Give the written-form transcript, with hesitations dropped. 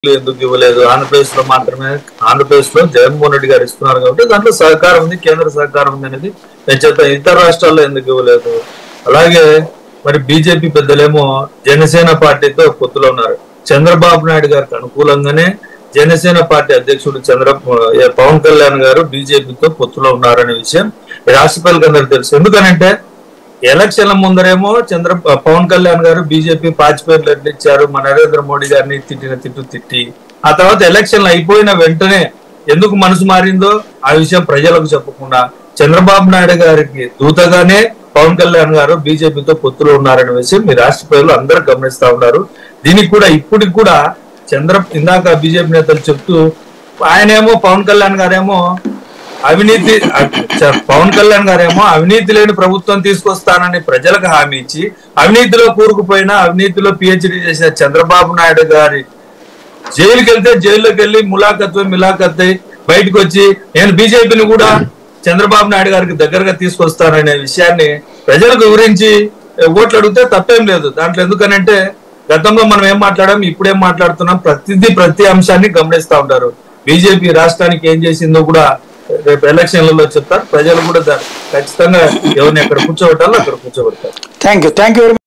ఎందుకు ఇవ్వలేదు? ఆంధ్రప్రదేశ్ లో మాత్రమే, ఆంధ్రప్రదేశ్ లో జగన్మోహన్ రెడ్డి గారు ఇస్తున్నారు కాబట్టి దాంట్లో సహకారం ఉంది, కేంద్ర సహకారం ఉంది అనేది నేను ఇతర రాష్ట్రాల్లో ఎందుకు ఇవ్వలేదు? అలాగే మరి బీజేపీ పెద్దలేమో జనసేన పార్టీతో పొత్తులో ఉన్నారు. చంద్రబాబు నాయుడు గారికి అనుకూలంగానే జనసేన పార్టీ అధ్యక్షుడు పవన్ కళ్యాణ్ గారు బీజేపీతో పొత్తులో ఉన్నారనే విషయం రాష్ట్ర ప్రజలకు అందరికీ తెలుసు. ఎందుకనంటే ఎలక్షన్ల ముందరేమో పవన్ కళ్యాణ్ గారు బీజేపీ పాచిపేర్లు ఎట్లు ఇచ్చారు, మా నరేంద్ర మోడీ గారిని తిట్టి ఆ తర్వాత ఎలక్షన్లు అయిపోయిన వెంటనే ఎందుకు మనసు మారిందో ఆ విషయం ప్రజలకు చెప్పకుండా చంద్రబాబు నాయుడు గారికి దూతగానే పవన్ కళ్యాణ్ గారు బీజేపీతో పొత్తులో ఉన్నారనే విషయం మీ రాష్ట్ర ప్రజలు అందరూ గమనిస్తా ఉన్నారు. దీనికి కూడా ఇప్పటికి కూడా ఇందాక బీజేపీ నేతలు చెప్తూ ఆయనేమో పవన్ కళ్యాణ్ గారేమో అవినీతి లేని ప్రభుత్వం తీసుకొస్తానని ప్రజలకు హామీ ఇచ్చి అవినీతిలో కూరుకుపోయిన, అవినీతిలో పిహెచ్డి చేసిన చంద్రబాబు నాయుడు గారి జైలుకి వెళ్తే జైల్లోకి వెళ్ళి మిలాఖత్ బయటకు వచ్చి నేను బీజేపీని కూడా చంద్రబాబు నాయుడు గారికి దగ్గరగా తీసుకొస్తాననే విషయాన్ని ప్రజలకు వివరించి ఓట్లు అడిగితే తప్పేం లేదు దాంట్లో. ఎందుకనంటే గతంలో మనం ఏం మాట్లాడాం, ఇప్పుడేం మాట్లాడుతున్నాం, ప్రతి అంశాన్ని గమనిస్తా ఉంటారు. బీజేపీ రాష్ట్రానికి ఏం చేసిందో కూడా రేపు ఎలక్షన్లలో చెప్తారు. ప్రజలు కూడా ఖచ్చితంగా ఎవరిని ఎక్కడ కూర్చోబెట్టాలో అక్కడ కూర్చోబెడతారు. Thank you.